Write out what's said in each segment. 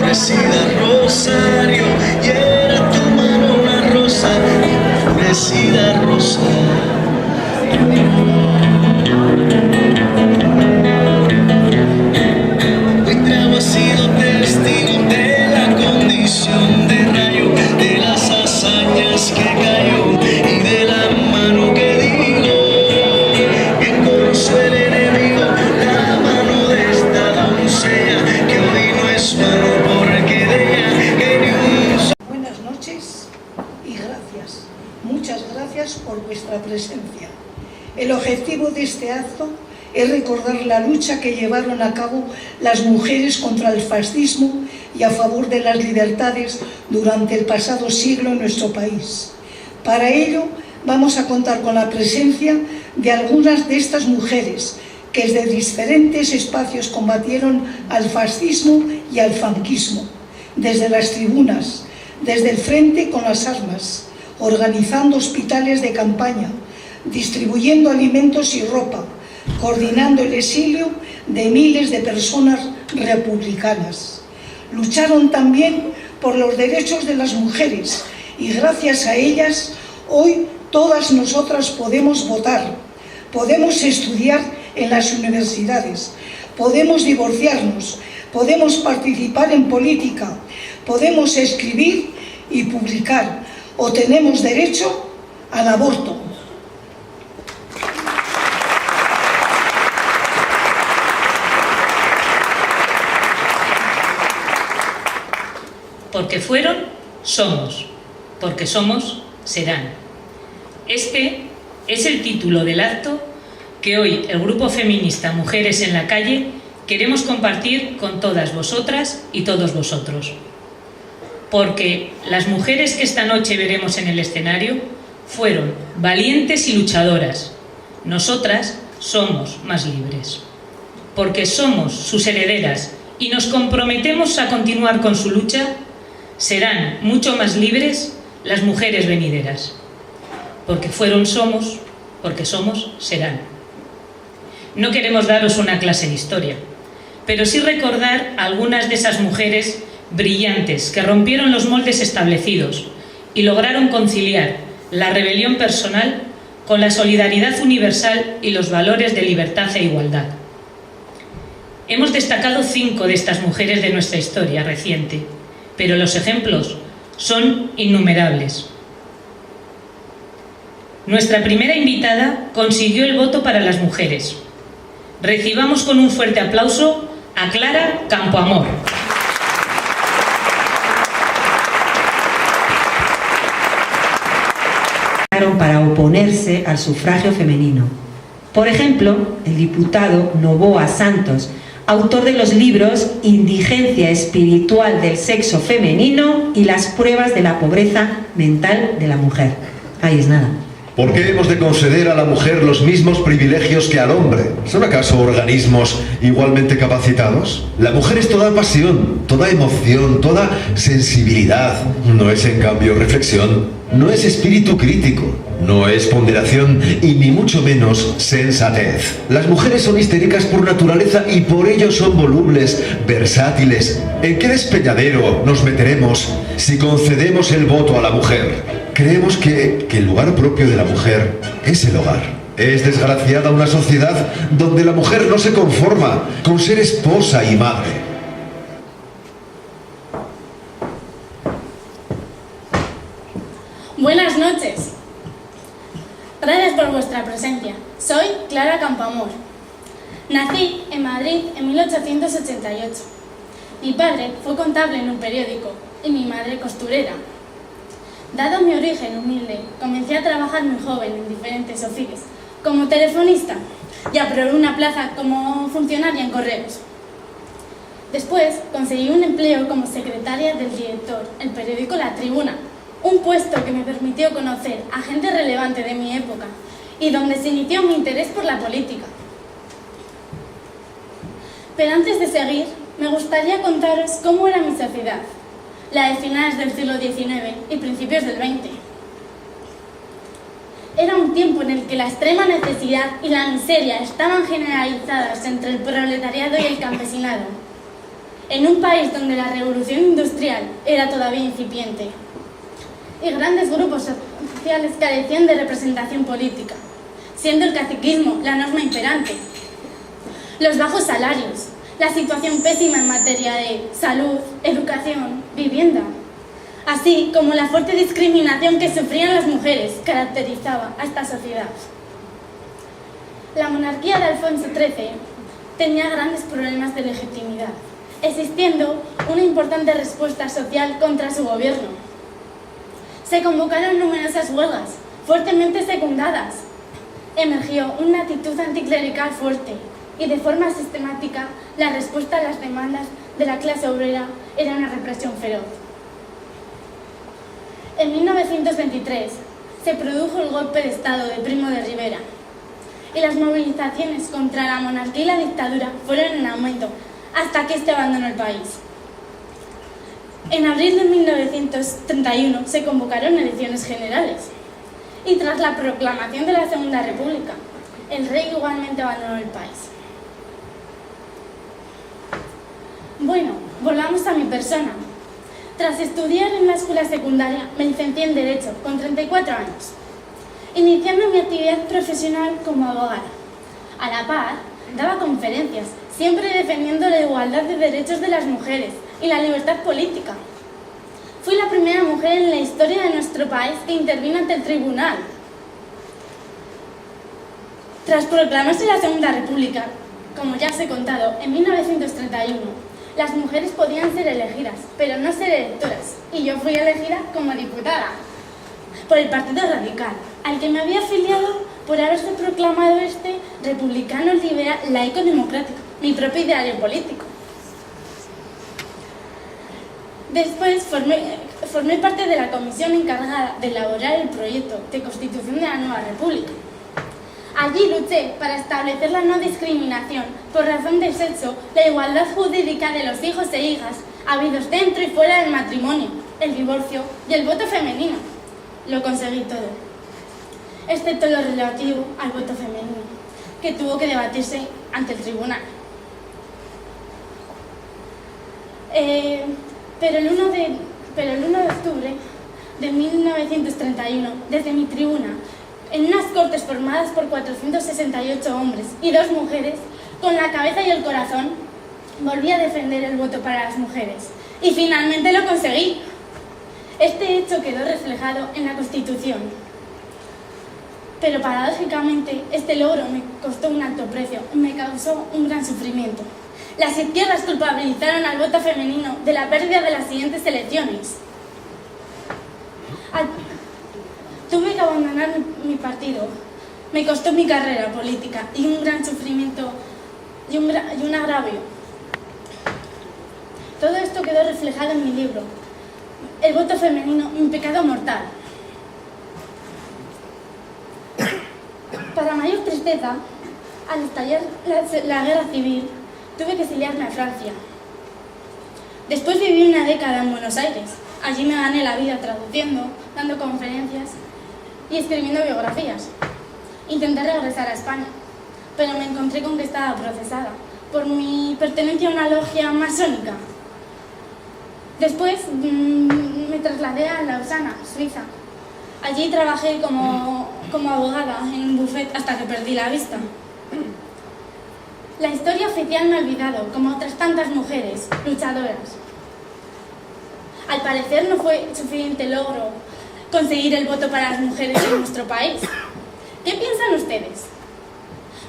enfurecida Rosario, y era tu mano una rosa, enfurecida Rosa. Buitrago ha sido testigo de la condición de rayo, de las hazañas que cayó y de la mano que digo, que conoció el enemigo, la mano de esta doncella, que hoy no es mano porque de ella que ni un... Buenas noches y gracias. Muchas gracias por vuestra presencia. El objetivo de este acto es recordar la lucha que llevaron a cabo las mujeres contra el fascismo y a favor de las libertades durante el pasado siglo en nuestro país. Para ello, vamos a contar con la presencia de algunas de estas mujeres que desde diferentes espacios combatieron al fascismo y al franquismo, desde las tribunas, desde el frente con las armas, organizando hospitales de campaña, distribuyendo alimentos y ropa, coordinando el exilio de miles de personas republicanas. Lucharon también por los derechos de las mujeres y gracias a ellas hoy todas nosotras podemos votar, podemos estudiar en las universidades, podemos divorciarnos, podemos participar en política, podemos escribir y publicar o tenemos derecho al aborto. Porque fueron, somos. Porque somos, serán. Este es el título del acto que hoy el Grupo Feminista Mujeres en la Calle queremos compartir con todas vosotras y todos vosotros. Porque las mujeres que esta noche veremos en el escenario fueron valientes y luchadoras. Nosotras somos más libres. Porque somos sus herederas y nos comprometemos a continuar con su lucha, serán mucho más libres las mujeres venideras. Porque fueron, somos, porque somos, serán. No queremos daros una clase de historia, pero sí recordar a algunas de esas mujeres brillantes que rompieron los moldes establecidos y lograron conciliar la rebelión personal con la solidaridad universal y los valores de libertad e igualdad. Hemos destacado 5 de estas mujeres de nuestra historia reciente, pero los ejemplos son innumerables. Nuestra primera invitada consiguió el voto para las mujeres. Recibamos con un fuerte aplauso a Clara Campoamor. Para oponerse al sufragio femenino. Por ejemplo, el diputado Novoa Santos, autor de los libros Indigencia espiritual del sexo femenino y las pruebas de la pobreza mental de la mujer. Ahí es nada. ¿Por qué hemos de conceder a la mujer los mismos privilegios que al hombre? ¿Son acaso organismos igualmente capacitados? La mujer es toda pasión, toda emoción, toda sensibilidad. No es, en cambio, reflexión. No es espíritu crítico. No es ponderación y ni mucho menos sensatez. Las mujeres son histéricas por naturaleza y por ello son volubles, versátiles. ¿En qué despeñadero nos meteremos si concedemos el voto a la mujer? Creemos que el lugar propio de la mujer es el hogar. Es desgraciada una sociedad donde la mujer no se conforma con ser esposa y madre. Buenas noches. Gracias por vuestra presencia. Soy Clara Campoamor. Nací en Madrid en 1888. Mi padre fue contable en un periódico y mi madre costurera. Dado mi origen humilde, comencé a trabajar muy joven en diferentes oficios, como telefonista, y aprobé una plaza como funcionaria en correos. Después conseguí un empleo como secretaria del director, el periódico La Tribuna, un puesto que me permitió conocer a gente relevante de mi época y donde se inició mi interés por la política. Pero antes de seguir, me gustaría contaros cómo era mi sociedad, la de finales del siglo XIX y principios del XX. Era un tiempo en el que la extrema necesidad y la miseria estaban generalizadas entre el proletariado y el campesinado. en un país donde la revolución industrial era todavía incipiente y grandes grupos sociales carecían de representación política, siendo el caciquismo la norma imperante. Los bajos salarios, la situación pésima en materia de salud, educación, vivienda, así como la fuerte discriminación que sufrían las mujeres, caracterizaba a esta sociedad. La monarquía de Alfonso XIII tenía grandes problemas de legitimidad, existiendo una importante respuesta social contra su gobierno. Se convocaron numerosas huelgas, fuertemente secundadas. Emergió una actitud anticlerical fuerte y de forma sistemática la respuesta a las demandas de la clase obrera era una represión feroz. En 1923 se produjo el golpe de Estado de Primo de Rivera y las movilizaciones contra la monarquía y la dictadura fueron en aumento hasta que este abandonó el país. En abril de 1931 se convocaron elecciones generales y tras la proclamación de la Segunda República, el rey igualmente abandonó el país. Bueno, volvamos a mi persona. Tras estudiar en la escuela secundaria, me licencié en Derecho con 34 años, iniciando mi actividad profesional como abogada. A la par, daba conferencias, siempre defendiendo la igualdad de derechos de las mujeres y la libertad política. Fui la primera mujer en la historia de nuestro país que intervino ante el tribunal. Tras proclamarse la Segunda República, como ya os he contado, en 1931, las mujeres podían ser elegidas, pero no ser electoras, y yo fui elegida como diputada por el Partido Radical, al que me había afiliado por haberse proclamado republicano, liberal, laico, democrático, mi propio ideario político. Después formé parte de la comisión encargada de elaborar el proyecto de Constitución de la nueva República. Allí luché para establecer la no discriminación por razón de sexo, la igualdad jurídica de los hijos e hijas habidos dentro y fuera del matrimonio, el divorcio y el voto femenino. Lo conseguí todo, excepto lo relativo al voto femenino, que tuvo que debatirse ante el tribunal. Pero el 1 de octubre de 1931, desde mi tribuna, en unas cortes formadas por 468 hombres y 2 mujeres, con la cabeza y el corazón, volví a defender el voto para las mujeres. Y finalmente lo conseguí. Este hecho quedó reflejado en la Constitución. Pero paradójicamente, este logro me costó un alto precio y me causó un gran sufrimiento. Las izquierdas culpabilizaron al voto femenino de la pérdida de las siguientes elecciones. Tuve que abandonar mi partido. Me costó mi carrera política y un gran sufrimiento y un agravio. Todo esto quedó reflejado en mi libro, El voto femenino, mi pecado mortal. Para mayor tristeza, al estallar la guerra civil, tuve que exiliarme a Francia. Después viví una década en Buenos Aires. Allí me gané la vida traduciendo, dando conferencias y escribiendo biografías. Intenté regresar a España, pero me encontré con que estaba procesada por mi pertenencia a una logia masónica. Después me trasladé a Lausana, Suiza. Allí trabajé como abogada en un bufet hasta que perdí la vista. La historia oficial me ha olvidado, como otras tantas mujeres luchadoras. Al parecer no fue suficiente logro conseguir el voto para las mujeres en nuestro país. ¿Qué piensan ustedes?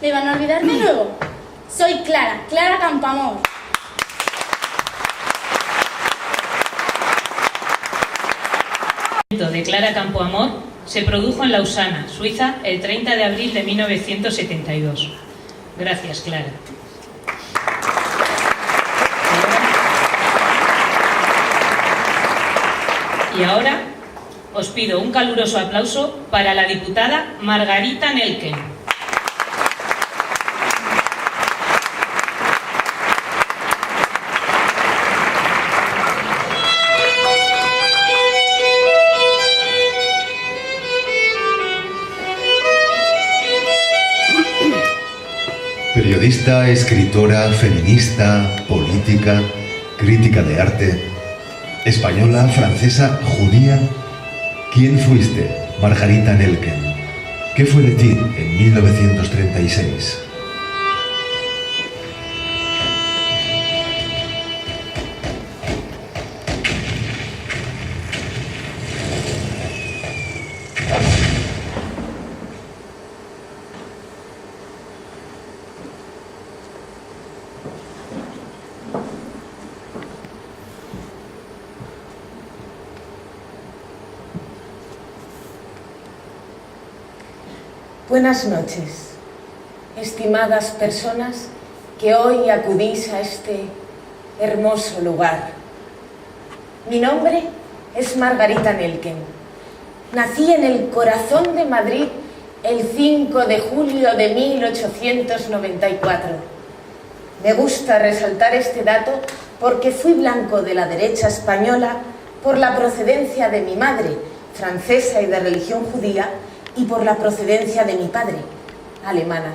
¿Me van a olvidar de nuevo? Soy Clara Campoamor. El nacimiento de Clara Campoamor se produjo en Lausana, Suiza, el 30 de abril de 1972. Gracias, Clara. Y ahora os pido un caluroso aplauso para la diputada Margarita Nelken. Periodista, escritora, feminista, política, crítica de arte, española, francesa, judía. ¿Quién fuiste, Margarita Nelken? ¿Qué fue de ti en 1936? Buenas noches, estimadas personas que hoy acudís a este hermoso lugar. Mi nombre es Margarita Nelken. Nací en el corazón de Madrid el 5 de julio de 1894. Me gusta resaltar este dato porque fui blanco de la derecha española por la procedencia de mi madre, francesa y de religión judía, y por la procedencia de mi padre, alemana.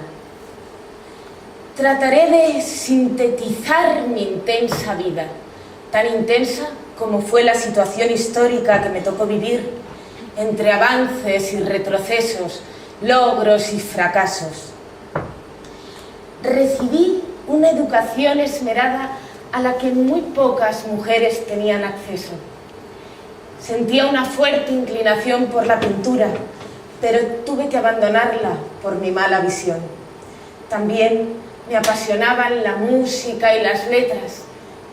Trataré de sintetizar mi intensa vida, tan intensa como fue la situación histórica que me tocó vivir, entre avances y retrocesos, logros y fracasos. Recibí una educación esmerada a la que muy pocas mujeres tenían acceso. Sentía una fuerte inclinación por la pintura, pero tuve que abandonarla por mi mala visión. También me apasionaban la música y las letras,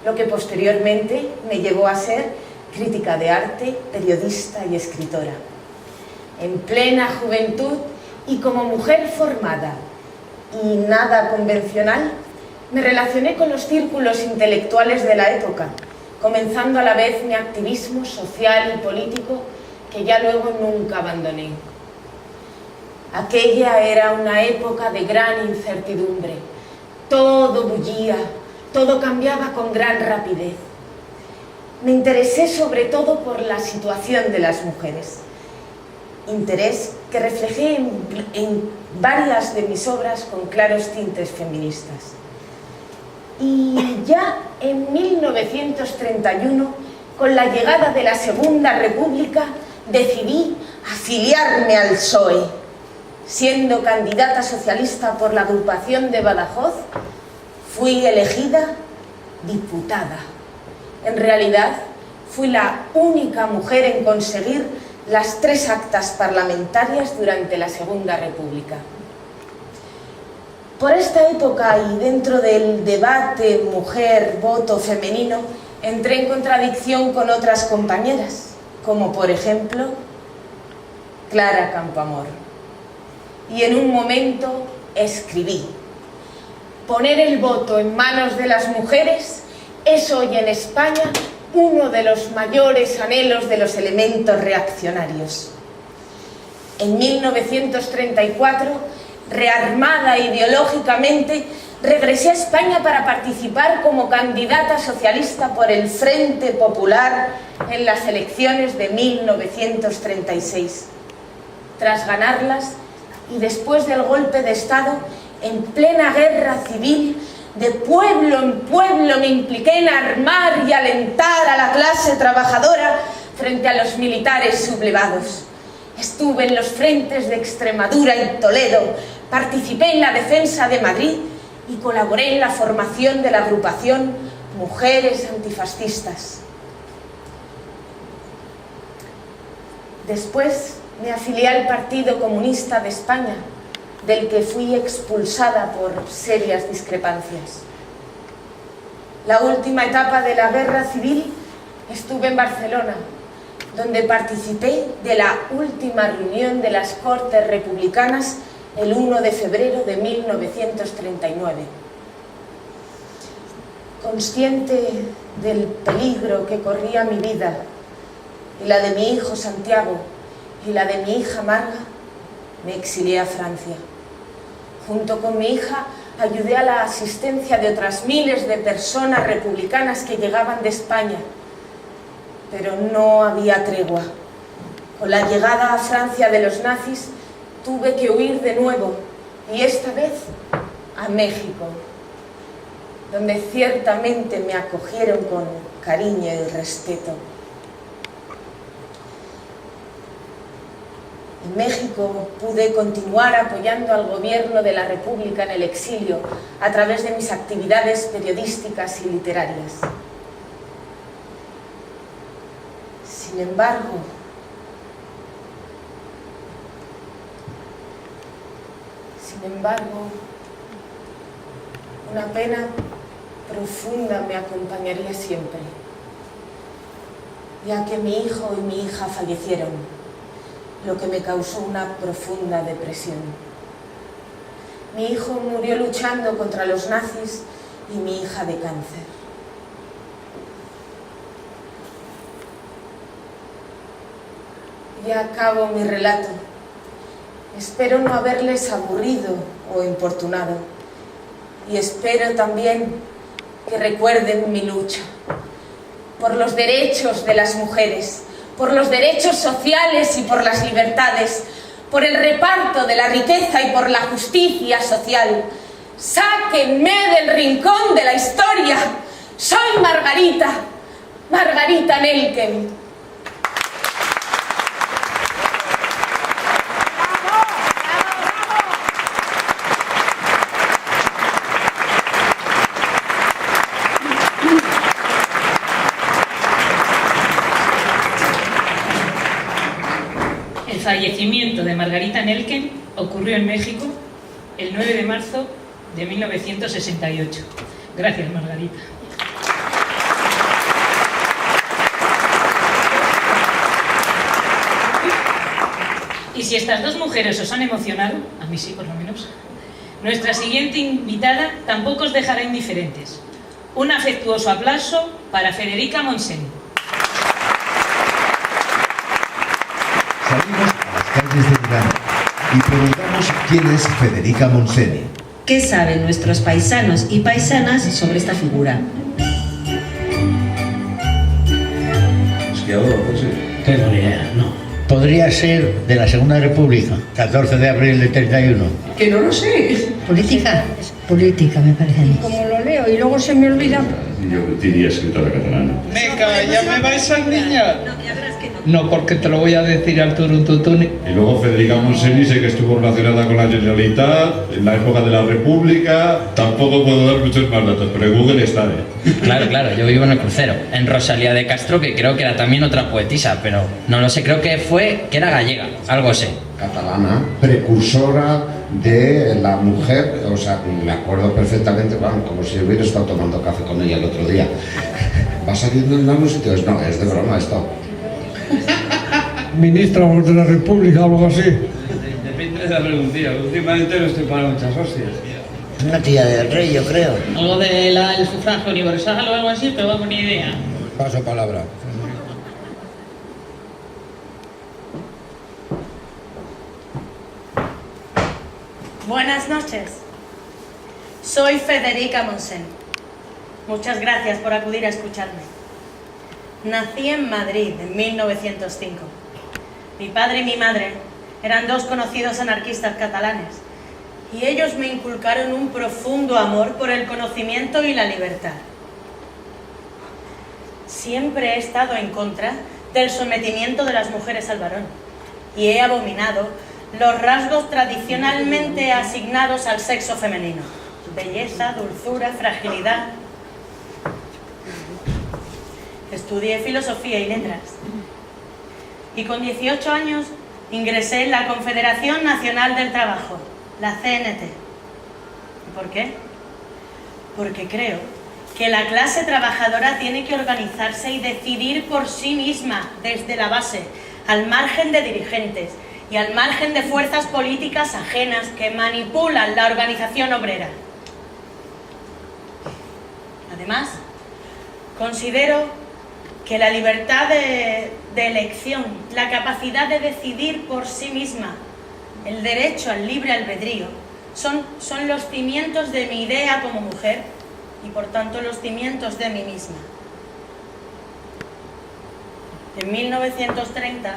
lo que posteriormente me llevó a ser crítica de arte, periodista y escritora. En plena juventud y como mujer formada y nada convencional, me relacioné con los círculos intelectuales de la época, comenzando a la vez mi activismo social y político, que ya luego nunca abandoné. Aquella era una época de gran incertidumbre. Todo bullía, todo cambiaba con gran rapidez. Me interesé sobre todo por la situación de las mujeres. Interés que reflejé en varias de mis obras con claros tintes feministas. Y ya en 1931, con la llegada de la Segunda República, decidí afiliarme al PSOE. Siendo candidata socialista por la agrupación de Badajoz, fui elegida diputada. En realidad, fui la única mujer en conseguir las 3 actas parlamentarias durante la Segunda República. Por esta época y dentro del debate mujer-voto femenino, entré en contradicción con otras compañeras, como por ejemplo Clara Campoamor. Y en un momento escribí: poner el voto en manos de las mujeres es hoy en España uno de los mayores anhelos de los elementos reaccionarios. En 1934, rearmada ideológicamente, regresé a España para participar como candidata socialista por el Frente Popular en las elecciones de 1936. Tras ganarlas, y después del golpe de Estado, en plena guerra civil, de pueblo en pueblo me impliqué en armar y alentar a la clase trabajadora frente a los militares sublevados. Estuve en los frentes de Extremadura y Toledo, participé en la defensa de Madrid y colaboré en la formación de la agrupación Mujeres Antifascistas. Después me afilié al Partido Comunista de España, del que fui expulsada por serias discrepancias. La última etapa de la guerra civil estuve en Barcelona, donde participé de la última reunión de las Cortes Republicanas el 1 de febrero de 1939. Consciente del peligro que corría mi vida y la de mi hijo Santiago y la de mi hija Marga, me exilié a Francia. Junto con mi hija ayudé a la asistencia de otras miles de personas republicanas que llegaban de España, pero no había tregua. Con la llegada a Francia de los nazis tuve que huir de nuevo, y esta vez a México. donde ciertamente me acogieron con cariño y respeto. En México pude continuar apoyando al gobierno de la República en el exilio a través de mis actividades periodísticas y literarias. Sin embargo, una pena profunda me acompañaría siempre, ya que mi hijo y mi hija fallecieron, lo que me causó una profunda depresión. Mi hijo murió luchando contra los nazis y mi hija de cáncer. Ya acabo mi relato. Espero no haberles aburrido o importunado. Y espero también que recuerden mi lucha por los derechos de las mujeres, por los derechos sociales y por las libertades, por el reparto de la riqueza y por la justicia social. ¡Sáquenme del rincón de la historia! Soy Margarita Nelken. El fallecimiento de Margarita Nelken ocurrió en México el 9 de marzo de 1968. Gracias, Margarita. Y si estas dos mujeres os han emocionado, a mí sí por lo menos, nuestra siguiente invitada tampoco os dejará indiferentes. Un afectuoso aplauso para Federica Montseny. Salimos a las calles de Milán y preguntamos quién es Federica Montseny. ¿Qué saben nuestros paisanos y paisanas sobre esta figura? Tengo ni idea, no. Podría ser de la Segunda República, 14 de abril del 31. Que no lo sé. ¿Política? Política, me parece a mí. Como lo leo y luego se me olvida. Yo diría escritora catalana. Meca, ¿ya me vais a engañar? No, porque te lo voy a decir al turuntutuni. Y luego Federica Montseny sé que estuvo relacionada con la Generalitat en la época de la República. Tampoco puedo dar muchos más datos, pero en Google está, Claro, yo vivo en el Crucero, en Rosalía de Castro, que creo que era también otra poetisa, pero no lo sé, creo que era gallega, algo así. Catalana, precursora de la mujer, o sea, me acuerdo perfectamente, bueno, como si hubiera estado tomando café con ella el otro día. ¿Va saliendo en algunos sitios? No, es de broma esto. Ministra de la República, algo así. Depende de la pregunta. Últimamente no estoy para muchas hostias. Una tía del rey, yo creo. Algo del sufragio universal o algo así, pero vamos, ni idea. Paso palabra. Buenas noches. Soy Federica Montseny. Muchas gracias por acudir a escucharme. Nací en Madrid en 1905. Mi padre y mi madre eran dos conocidos anarquistas catalanes y ellos me inculcaron un profundo amor por el conocimiento y la libertad. Siempre he estado en contra del sometimiento de las mujeres al varón y he abominado los rasgos tradicionalmente asignados al sexo femenino: belleza, dulzura, fragilidad. Estudié filosofía y letras y con 18 años ingresé en la Confederación Nacional del Trabajo, la CNT. ¿Por qué? Porque creo que la clase trabajadora tiene que organizarse y decidir por sí misma desde la base, al margen de dirigentes y al margen de fuerzas políticas ajenas que manipulan la organización obrera. Además, considero que la libertad de elección, la capacidad de decidir por sí misma, el derecho al libre albedrío, son los cimientos de mi idea como mujer y por tanto los cimientos de mí misma. En 1930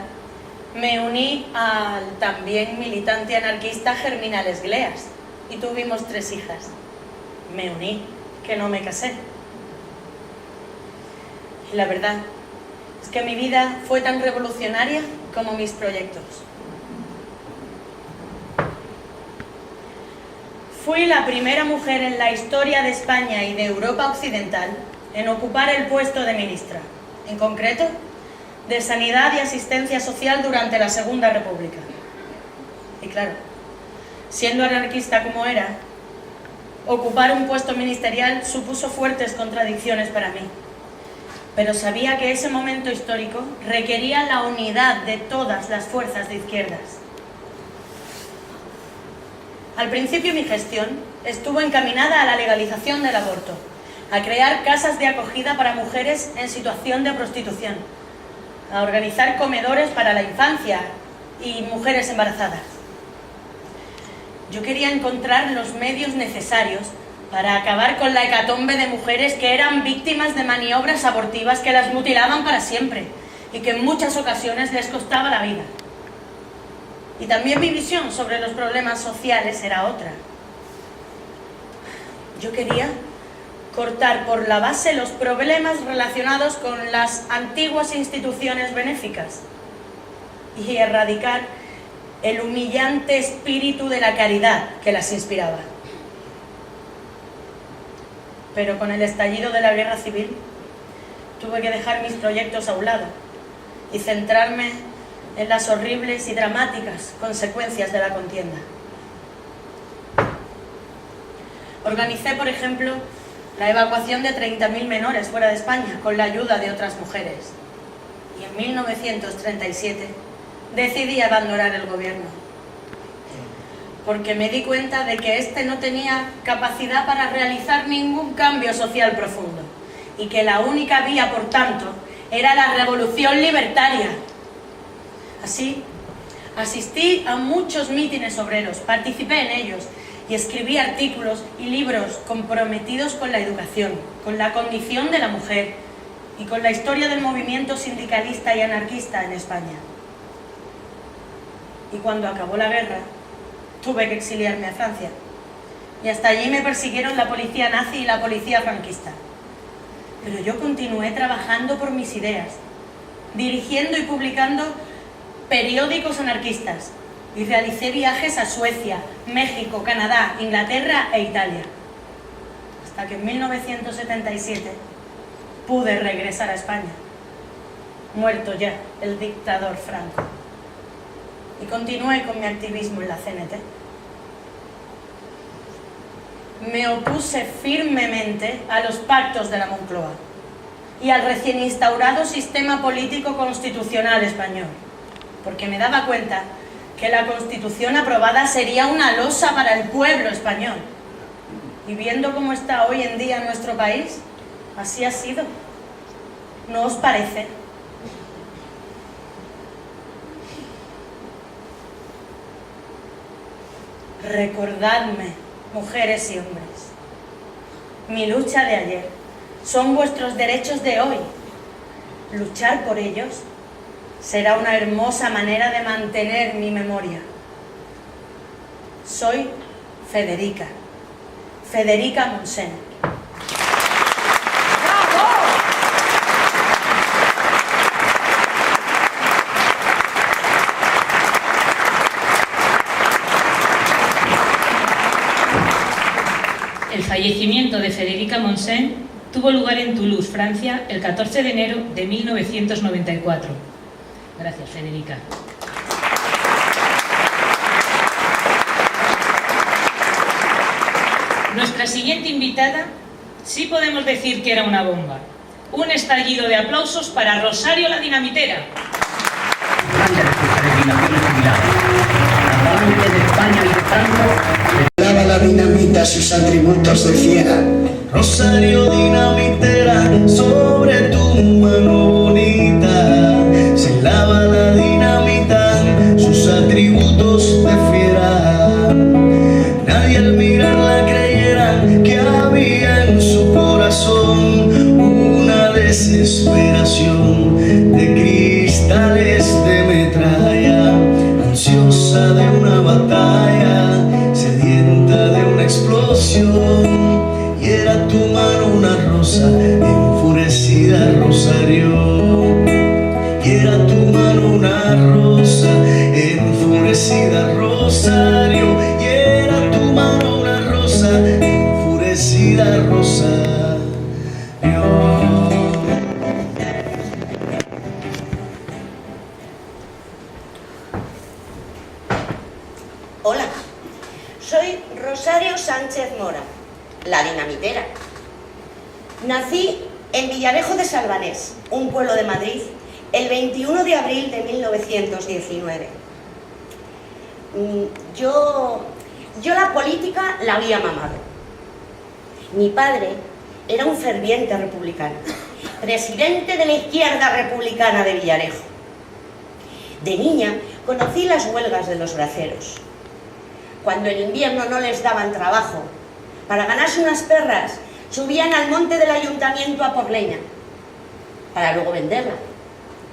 me uní al también militante anarquista Germinal Esgleas y tuvimos 3 hijas. Me uní, que no me casé. Y la verdad es que mi vida fue tan revolucionaria como mis proyectos. Fui la primera mujer en la historia de España y de Europa Occidental en ocupar el puesto de ministra, en concreto, de Sanidad y Asistencia Social durante la Segunda República. Y claro, siendo anarquista como era, ocupar un puesto ministerial supuso fuertes contradicciones para mí. Pero sabía que ese momento histórico requería la unidad de todas las fuerzas de izquierdas. Al principio mi gestión estuvo encaminada a la legalización del aborto, a crear casas de acogida para mujeres en situación de prostitución, a organizar comedores para la infancia y mujeres embarazadas. Yo quería encontrar los medios necesarios para acabar con la hecatombe de mujeres que eran víctimas de maniobras abortivas que las mutilaban para siempre y que en muchas ocasiones les costaba la vida. Y también mi visión sobre los problemas sociales era otra. Yo quería cortar por la base los problemas relacionados con las antiguas instituciones benéficas y erradicar el humillante espíritu de la caridad que las inspiraba. Pero con el estallido de la guerra civil tuve que dejar mis proyectos a un lado y centrarme en las horribles y dramáticas consecuencias de la contienda. Organicé, por ejemplo, la evacuación de 30.000 menores fuera de España con la ayuda de otras mujeres. Y en 1937 decidí abandonar el gobierno, porque me di cuenta de que éste no tenía capacidad para realizar ningún cambio social profundo y que la única vía, por tanto, era la revolución libertaria. Así, asistí a muchos mítines obreros, participé en ellos y escribí artículos y libros comprometidos con la educación, con la condición de la mujer y con la historia del movimiento sindicalista y anarquista en España. Y cuando acabó la guerra, tuve que exiliarme a Francia. Y hasta allí me persiguieron la policía nazi y la policía franquista. Pero yo continué trabajando por mis ideas, dirigiendo y publicando periódicos anarquistas, y realicé viajes a Suecia, México, Canadá, Inglaterra e Italia. Hasta que en 1977 pude regresar a España, muerto ya el dictador Franco. Y continué con mi activismo en la CNT. Me opuse firmemente a los pactos de la Moncloa y al recién instaurado sistema político constitucional español, porque me daba cuenta que la Constitución aprobada sería una losa para el pueblo español. Y viendo cómo está hoy en día nuestro país, así ha sido. ¿No os parece? Recordadme, mujeres y hombres, mi lucha de ayer son vuestros derechos de hoy. Luchar por ellos será una hermosa manera de mantener mi memoria. Soy Federica Montseny. El fallecimiento de Federica Montseny tuvo lugar en Toulouse, Francia, el 14 de enero de 1994. Gracias, Federica. Nuestra siguiente invitada, sí podemos decir que era una bomba. Un estallido de aplausos para Rosario la Dinamitera. Daba la dinamita sus atributos de fiera. Rosario Dinamitera, sobre tu mano bonita se lava la dinamita, sus atributos de fiera. Nadie al mirarla creyera que había en su corazón una desesperación de cristales de metralla, ansiosa de una batalla, sedienta de una explosión. Y era tu madre Sánchez Mora, la dinamitera. Nací en Villarejo de Salvanés, un pueblo de Madrid, el 21 de abril de 1919. Yo la política la había mamado. Mi padre era un ferviente republicano, presidente de la izquierda republicana de Villarejo. De niña conocí las huelgas de los braceros. Cuando en invierno no les daban trabajo, para ganarse unas perras, subían al monte del ayuntamiento a por leña, para luego venderla.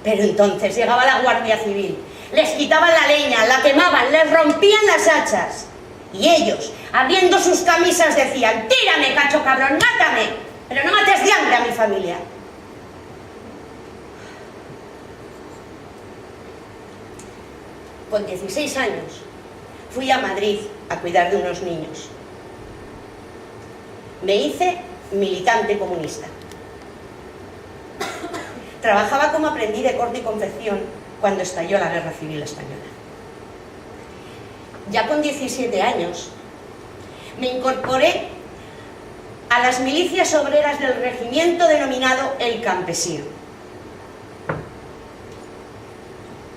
Pero entonces llegaba la Guardia Civil, les quitaban la leña, la quemaban, les rompían las hachas. Y ellos, abriendo sus camisas, decían: tírame, cacho cabrón, mátame, pero no mates de hambre a mi familia. Con 16 años fui a Madrid a cuidar de unos niños. Me hice militante comunista. Trabajaba como aprendiz de corte y confección cuando estalló la Guerra Civil Española. Ya con 17 años me incorporé a las milicias obreras del regimiento denominado El Campesino.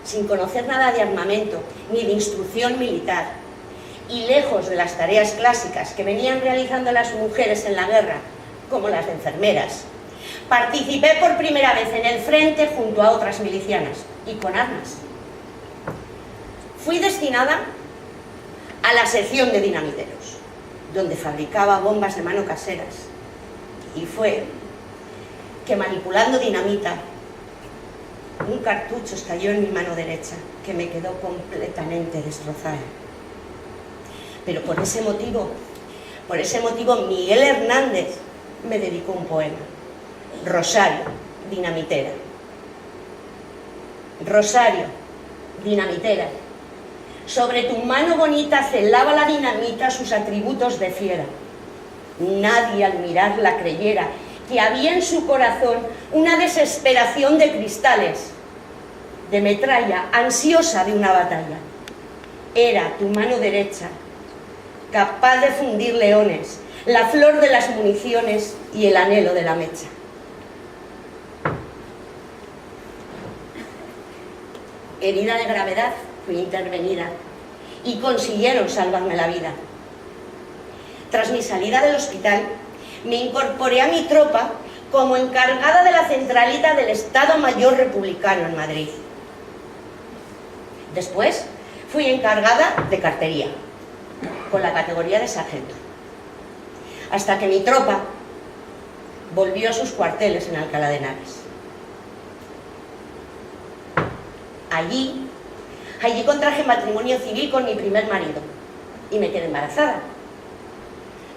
Sin conocer nada de armamento ni de instrucción militar, y lejos de las tareas clásicas que venían realizando las mujeres en la guerra, como las de enfermeras, participé por primera vez en el frente junto a otras milicianas, y con armas. Fui destinada a la sección de dinamiteros, donde fabricaba bombas de mano caseras, y fue que, manipulando dinamita, un cartucho estalló en mi mano derecha, que me quedó completamente destrozada. Pero por ese motivo Miguel Hernández me dedicó un poema: Rosario, dinamitera. Rosario, dinamitera, sobre tu mano bonita celaba la dinamita sus atributos de fiera. Nadie al mirarla creyera que había en su corazón una desesperación de cristales, de metralla, ansiosa de una batalla. Era tu mano derecha, capaz de fundir leones, la flor de las municiones y el anhelo de la mecha. Herida de gravedad, fui intervenida y consiguieron salvarme la vida. Tras mi salida del hospital, me incorporé a mi tropa como encargada de la centralita del Estado Mayor Republicano en Madrid. Después fui encargada de cartería, con la categoría de sargento, hasta que mi tropa volvió a sus cuarteles en Alcalá de Henares. Allí contraje matrimonio civil con mi primer marido y me quedé embarazada,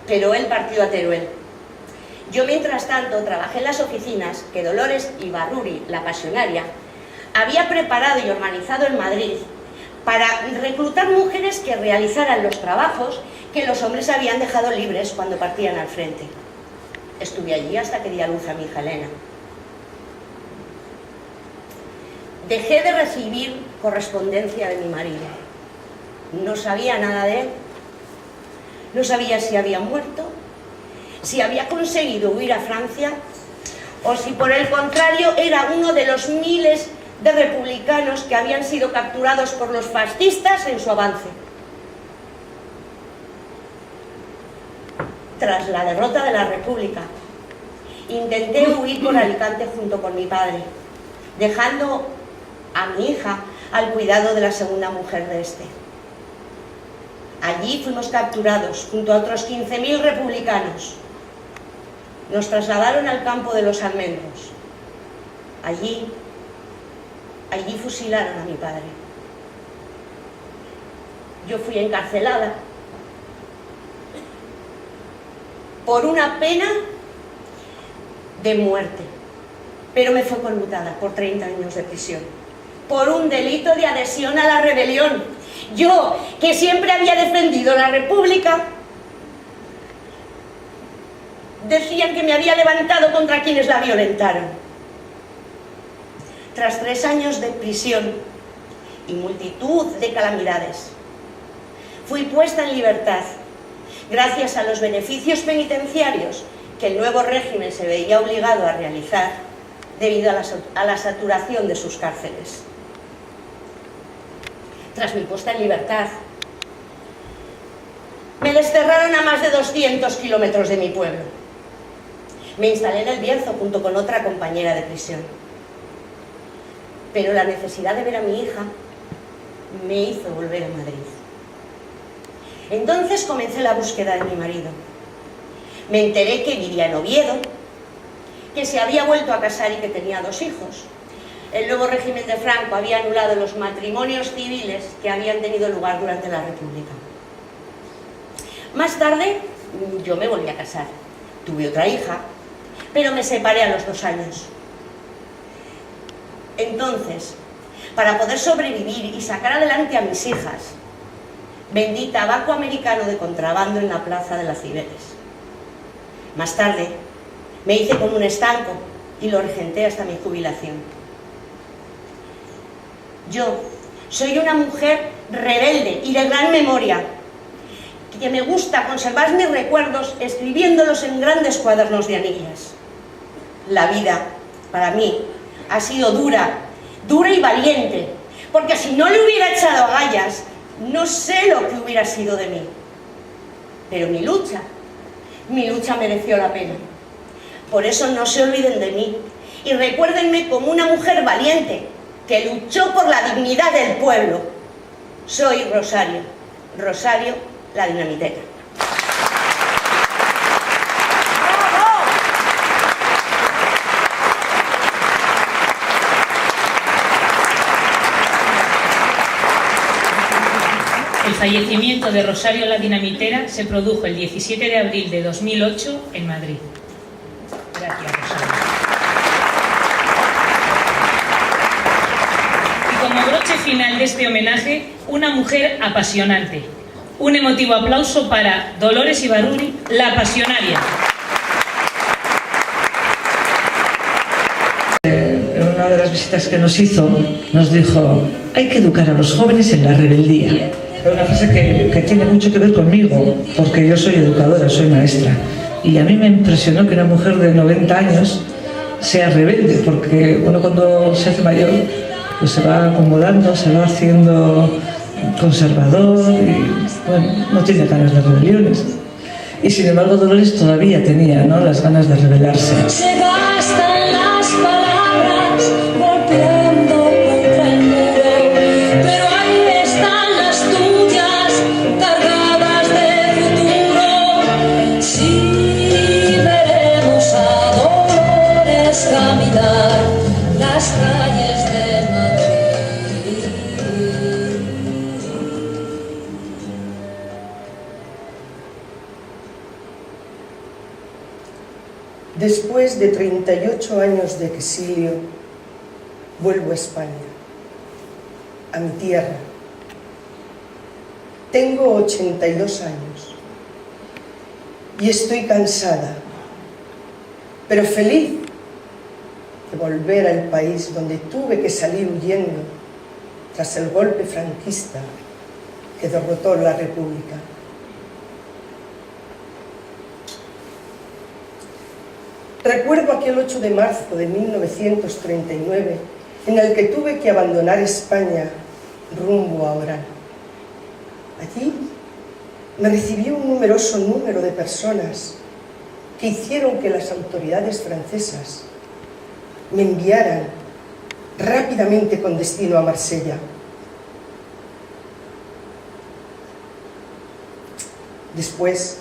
pero él partió a Teruel. Yo, mientras tanto, trabajé en las oficinas que Dolores Ibarruri, la pasionaria, había preparado y organizado en Madrid para reclutar mujeres que realizaran los trabajos que los hombres habían dejado libres cuando partían al frente. Estuve allí hasta que di a luz a mi hija Elena. Dejé de recibir correspondencia de mi marido. No sabía nada de él. No sabía si había muerto, si había conseguido huir a Francia, o si por el contrario era uno de los miles de republicanos que habían sido capturados por los fascistas en su avance. Tras la derrota de la República, intenté huir por Alicante junto con mi padre, dejando a mi hija al cuidado de la segunda mujer de este. Allí fuimos capturados junto a otros 15.000 republicanos. Nos trasladaron al campo de los Almendros. Allí fusilaron a mi padre. Yo fui encarcelada por una pena de muerte, pero me fue conmutada por 30 años de prisión, por un delito de adhesión a la rebelión. Yo, que siempre había defendido la República, decían que me había levantado contra quienes la violentaron. Tras 3 años de prisión y multitud de calamidades, fui puesta en libertad, gracias a los beneficios penitenciarios que el nuevo régimen se veía obligado a realizar debido a la saturación de sus cárceles. Tras mi puesta en libertad, me desterraron a más de 200 kilómetros de mi pueblo. Me instalé en El Bierzo junto con otra compañera de prisión. Pero la necesidad de ver a mi hija me hizo volver a Madrid. Entonces comencé la búsqueda de mi marido. Me enteré que vivía en Oviedo, que se había vuelto a casar y que tenía 2 hijos. El nuevo régimen de Franco había anulado los matrimonios civiles que habían tenido lugar durante la República. Más tarde, yo me volví a casar. Tuve otra hija, pero me separé a los 2 años. Entonces, para poder sobrevivir y sacar adelante a mis hijas, vendí tabaco americano de contrabando en la plaza de las Cibeles. Más tarde, me hice con un estanco y lo regenté hasta mi jubilación. Yo soy una mujer rebelde y de gran memoria, que me gusta conservar mis recuerdos escribiéndolos en grandes cuadernos de anillas. La vida, para mí, ha sido dura y valiente, porque si no le hubiera echado agallas, no sé lo que hubiera sido de mí. Pero mi lucha mereció la pena. Por eso no se olviden de mí y recuérdenme como una mujer valiente que luchó por la dignidad del pueblo. Soy Rosario la Dinamitera. El fallecimiento de Rosario la Dinamitera se produjo el 17 de abril de 2008 en Madrid. Gracias, Rosario. Y como broche final de este homenaje, una mujer apasionante. Un emotivo aplauso para Dolores Ibarruri, la pasionaria. En una de las visitas que nos hizo, nos dijo: hay que educar a los jóvenes en la rebeldía. Es una frase que tiene mucho que ver conmigo, porque yo soy educadora, soy maestra. Y a mí me impresionó que una mujer de 90 años sea rebelde, porque uno cuando se hace mayor pues se va acomodando, se va haciendo conservador y bueno, no tiene ganas de rebeliones. Y sin embargo Dolores todavía tenía, ¿no?, las ganas de rebelarse. Se gastan las palabras golpeando contra el muro, pero ahí están las tuyas cargadas de futuro. Sí, veremos a Dolores caminar las calles de Madrid. Después de 38 años de exilio, vuelvo a España, a mi tierra. Tengo 82 años y estoy cansada, pero feliz de volver al país donde tuve que salir huyendo tras el golpe franquista que derrotó la República. Recuerdo aquel 8 de marzo de 1939 en el que tuve que abandonar España rumbo a Orán. Allí me recibió un numeroso número de personas que hicieron que las autoridades francesas me enviaran rápidamente con destino a Marsella. Después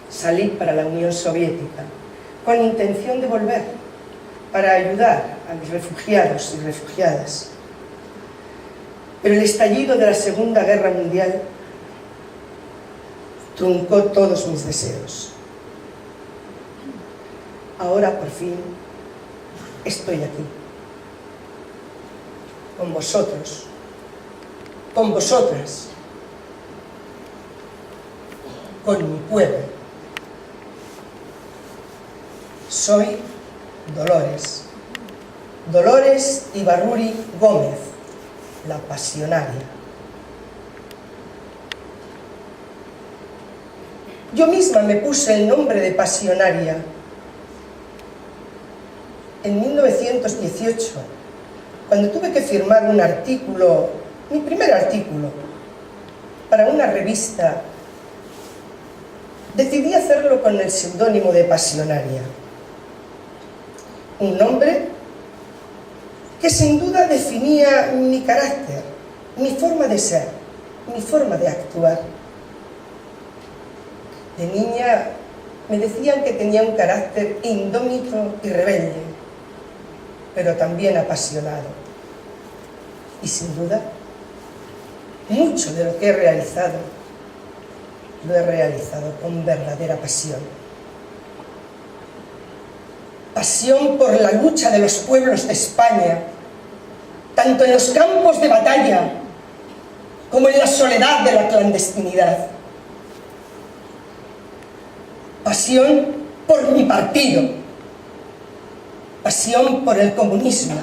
salí para la Unión Soviética con intención de volver para ayudar a los refugiados y refugiadas. Pero el estallido de la Segunda Guerra Mundial truncó todos mis deseos. Ahora, por fin, estoy aquí, con vosotros, con vosotras, con mi pueblo. Soy Dolores Ibarruri Gómez, la pasionaria. Yo misma me puse el nombre de pasionaria en 1918, cuando tuve que firmar un artículo, mi primer artículo, para una revista. Decidí hacerlo con el seudónimo de Pasionaria, un nombre que sin duda definía mi carácter, mi forma de ser, mi forma de actuar. De niña me decían que tenía un carácter indómito y rebelde, pero también apasionado. Y sin duda, mucho de lo que he realizado, lo he realizado con verdadera pasión. Pasión por la lucha de los pueblos de España, tanto en los campos de batalla como en la soledad de la clandestinidad. Pasión por mi partido, pasión por el comunismo,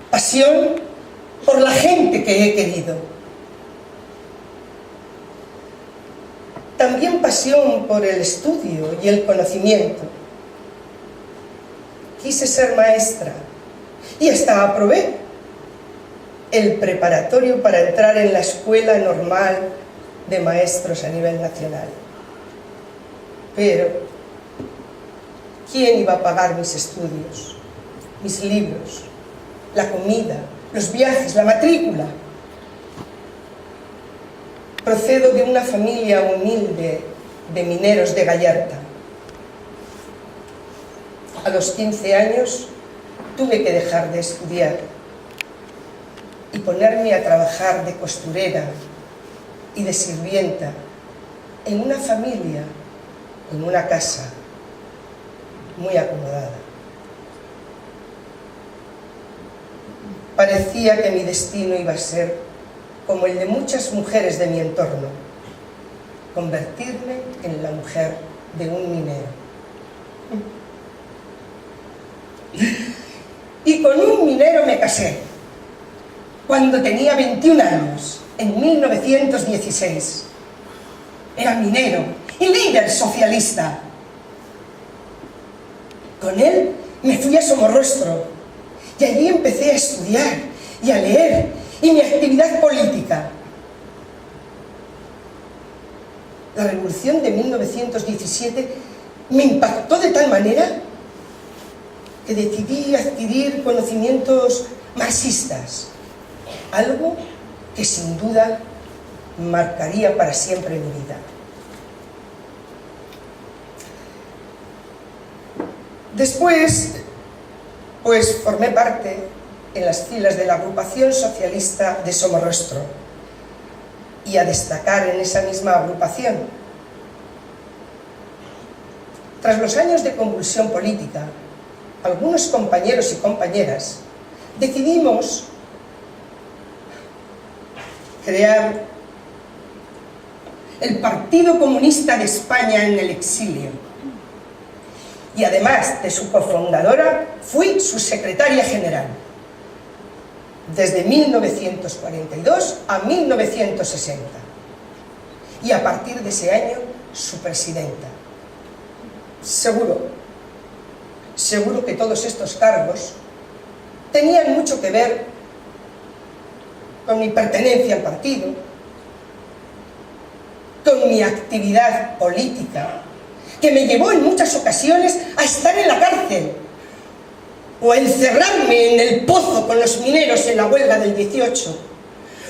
pasión por la gente que he querido. También pasión por el estudio y el conocimiento. Quise ser maestra y hasta aprobé el preparatorio para entrar en la Escuela Normal de Maestros a nivel nacional. Pero, ¿quién iba a pagar mis estudios, mis libros, la comida, los viajes, la matrícula? Procedo de una familia humilde de mineros de Gallarta. A los 15 años tuve que dejar de estudiar y ponerme a trabajar de costurera y de sirvienta en una familia, en una casa muy acomodada. Parecía que mi destino iba a ser como el de muchas mujeres de mi entorno, convertirme en la mujer de un minero. Y con un minero me casé, cuando tenía 21 años, en 1916. Era minero y líder socialista. Con él me fui a Somorrostro y allí empecé a estudiar y a leer y mi actividad política. La revolución de 1917 me impactó de tal manera que decidí adquirir conocimientos marxistas, algo que sin duda marcaría para siempre mi vida. Después, pues formé parte en las filas de la agrupación socialista de Somorrostro y a destacar en esa misma agrupación. Tras los años de convulsión política, algunos compañeros y compañeras decidimos crear el Partido Comunista de España en el exilio. Y además de su cofundadora, fui su secretaria general, desde 1942 a 1960. Y a partir de ese año, su presidenta. Seguro que todos estos cargos tenían mucho que ver con mi pertenencia al partido, con mi actividad política, que me llevó en muchas ocasiones a estar en la cárcel o a encerrarme en el pozo con los mineros en la huelga del 18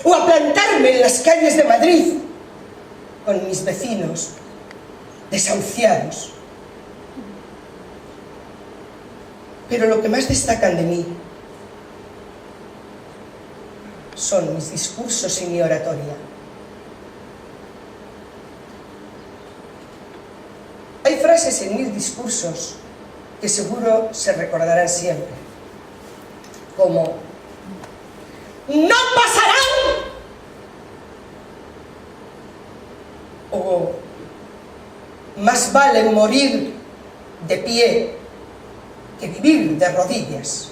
o a plantarme en las calles de Madrid con mis vecinos desahuciados. Pero lo que más destacan de mí son mis discursos y mi oratoria. Hay frases en mis discursos que seguro se recordarán siempre, como ¡no pasarán! O más vale morir de pie que vivir de rodillas.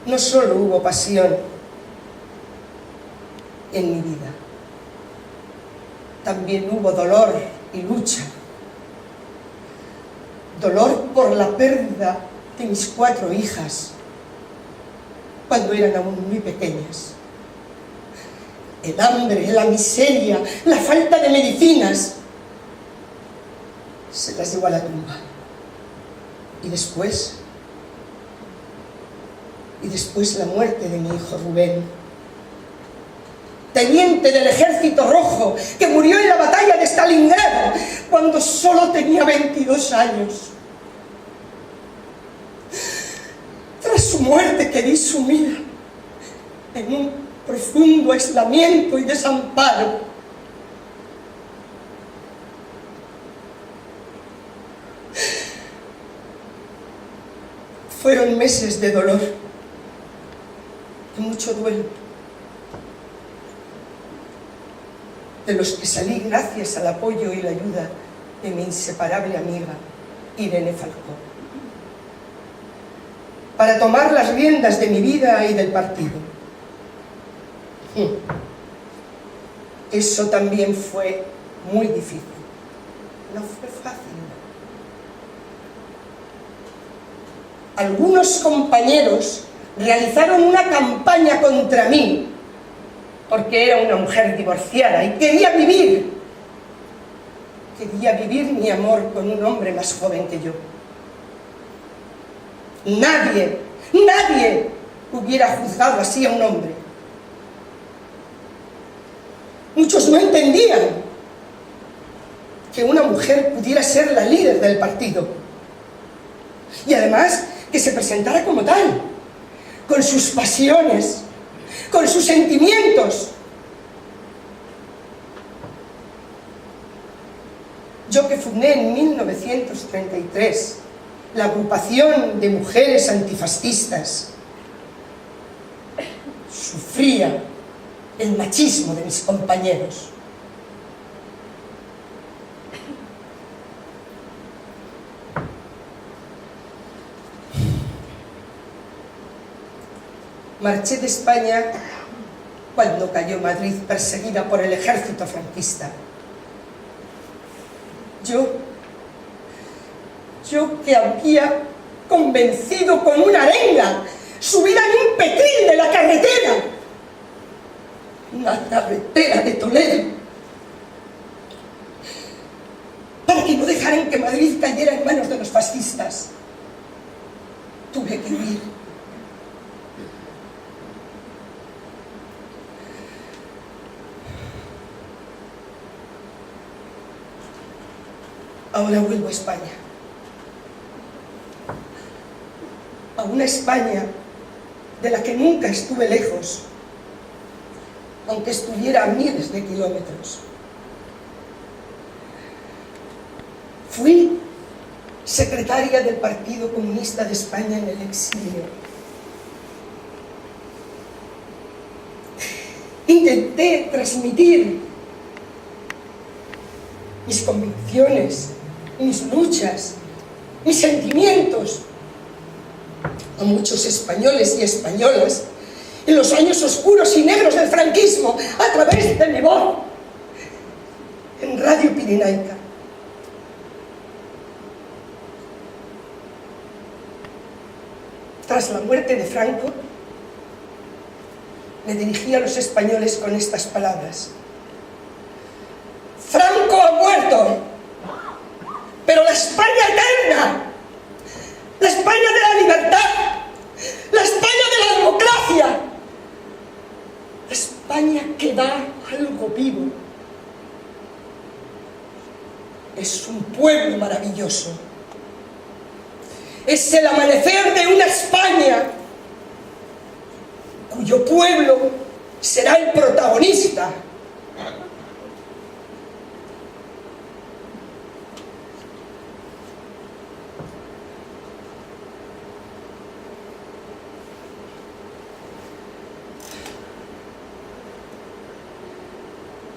no solo hubo pasión en mi vida, también hubo dolor y lucha. Dolor por la pérdida de mis 4 hijas, cuando eran aún muy pequeñas. El hambre, la miseria, la falta de medicinas, se las llevó a la tumba. Y después la muerte de mi hijo Rubén, teniente del Ejército Rojo, que murió en la batalla de Stalingrado cuando solo tenía 22 años. Tras su muerte quedé sumida en un profundo aislamiento y desamparo. Fueron meses de dolor, de mucho duelo, de los que salí gracias al apoyo y la ayuda de mi inseparable amiga Irene Falcó, para tomar las riendas de mi vida y del partido. Eso también fue muy difícil, no fue fácil. Algunos compañeros realizaron una campaña contra mí, porque era una mujer divorciada y quería vivir mi amor con un hombre más joven que yo. Nadie hubiera juzgado así a un hombre. Muchos no entendían que una mujer pudiera ser la líder del partido y además que se presentara como tal, con sus pasiones, con sus sentimientos. Yo que fundé en 1933 la agrupación de mujeres antifascistas, sufría el machismo de mis compañeros. Marché de España cuando cayó Madrid, perseguida por el ejército franquista. Yo que había convencido con una arenga, subida en un petril de la carretera, una carretera de Toledo, para que no dejaran que Madrid cayera en manos de los fascistas. Tuve que huir. Ahora vuelvo a España. A una España de la que nunca estuve lejos, aunque estuviera a miles de kilómetros. Fui secretaria del Partido Comunista de España en el exilio. Intenté transmitir mis convicciones, mis luchas, mis sentimientos a muchos españoles y españolas en los años oscuros y negros del franquismo, a través de mi voz en Radio Pirenaica. Tras la muerte de Franco, me dirigí a los españoles con estas palabras: Franco ha muerto, pero la España eterna, la España de la libertad, la España de la democracia, la España que da algo vivo, es un pueblo maravilloso. Es el amanecer de una España cuyo pueblo será el protagonista.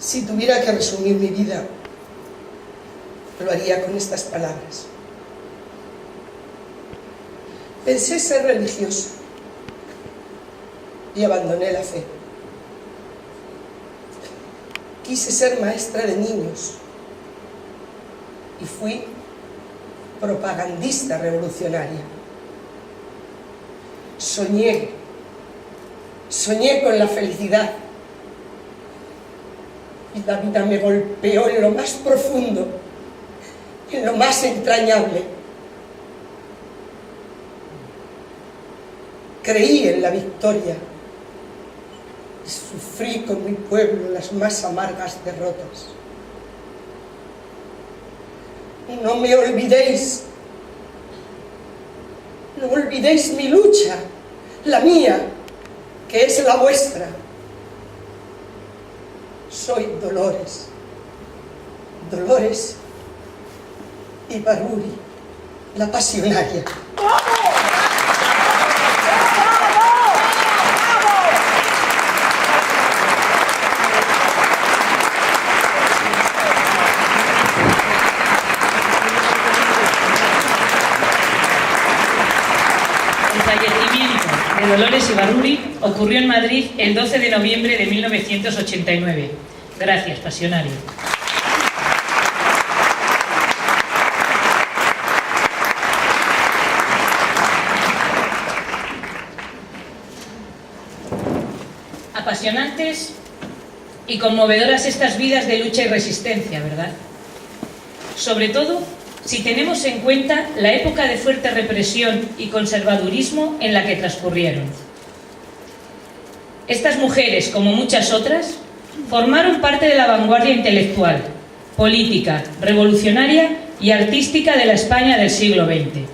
Si tuviera que resumir mi vida, lo haría con estas palabras. Pensé ser religiosa, y abandoné la fe. Quise ser maestra de niños y fui propagandista revolucionaria. Soñé con la felicidad y la vida me golpeó en lo más profundo, en lo más entrañable. Creí en la victoria y sufrí con mi pueblo las más amargas derrotas. No me olvidéis, no olvidéis mi lucha, la mía, que es la vuestra. Soy Dolores Ibárruri, la pasionaria. El fallecimiento de Dolores Ibárruri ocurrió en Madrid el 12 de noviembre de 1989. Gracias, pasionario. Apasionantes y conmovedoras estas vidas de lucha y resistencia, ¿verdad? Sobre todo si tenemos en cuenta la época de fuerte represión y conservadurismo en la que transcurrieron. Estas mujeres, como muchas otras, formaron parte de la vanguardia intelectual, política, revolucionaria y artística de la España del siglo XX.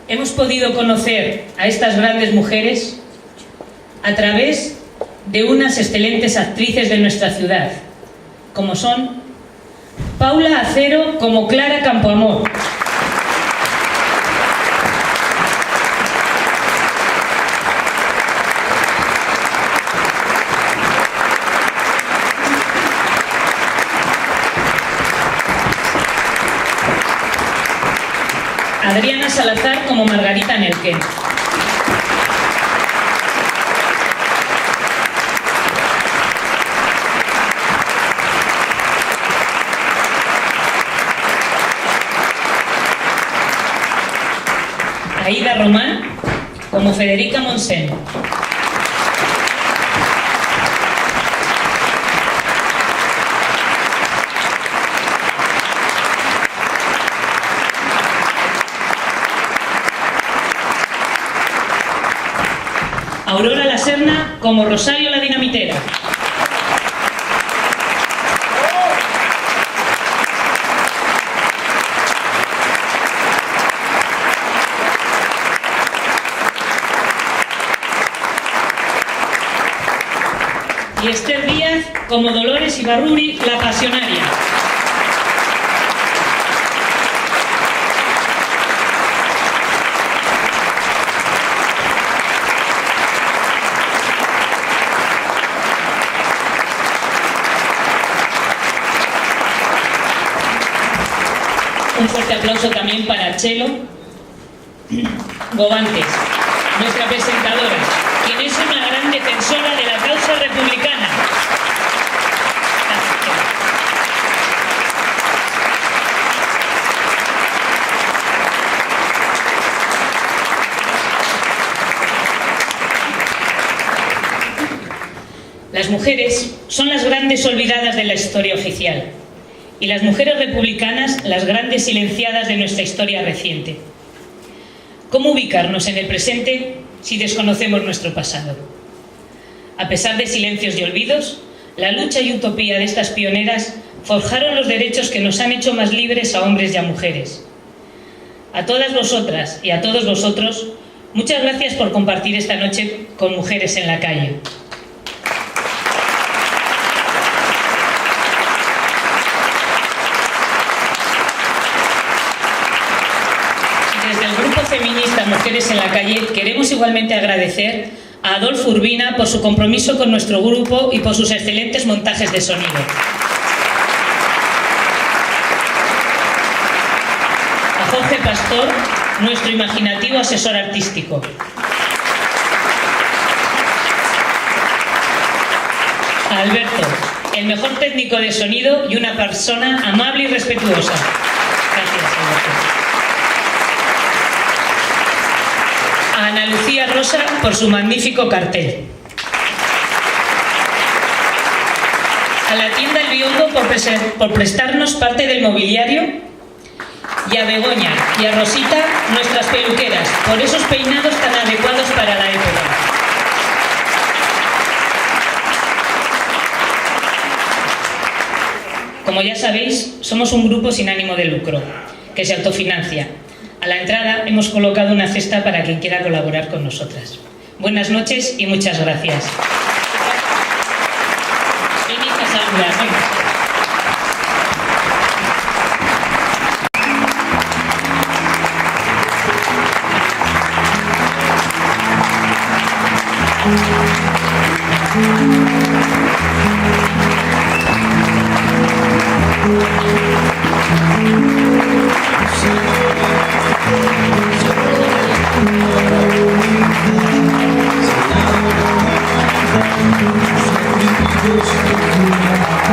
Hemos podido conocer a estas grandes mujeres a través de unas excelentes actrices de nuestra ciudad, como son Paula Acero como Clara Campoamor, Adriana Salazar como Margarita Nelken, Aída Román como Federica Monsen, Aurora La Serna como Rosario la Dinamitera, y Esther Díaz como Dolores Ibárruri, la pasionaria. Un fuerte aplauso también para Chelo Govantes, nuestra presentadora, quien es una gran defensora de la causa republicana. Las mujeres son las grandes olvidadas de la historia oficial y las mujeres republicanas las grandes silenciadas de nuestra historia reciente. ¿Cómo ubicarnos en el presente si desconocemos nuestro pasado? A pesar de silencios y olvidos, la lucha y utopía de estas pioneras forjaron los derechos que nos han hecho más libres a hombres y a mujeres. A todas vosotras y a todos vosotros, muchas gracias por compartir esta noche con Mujeres en la Calle. Desde el Grupo Feminista Mujeres en la Calle queremos igualmente agradecer a Adolfo Urbina por su compromiso con nuestro grupo y por sus excelentes montajes de sonido. A Jorge Pastor, nuestro imaginativo asesor artístico. A Alberto, el mejor técnico de sonido y una persona amable y respetuosa. Gracias, Alberto. A Ana Lucía Rosa por su magnífico cartel. A la tienda El Biondo por prestarnos parte del mobiliario. Y a Begoña y a Rosita, nuestras peluqueras, por esos peinados tan adecuados para la época. Como ya sabéis, somos un grupo sin ánimo de lucro, que se autofinancia. A la entrada hemos colocado una cesta para quien quiera colaborar con nosotras. Buenas noches y muchas gracias. Venid a saludar, venga.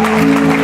Thank you.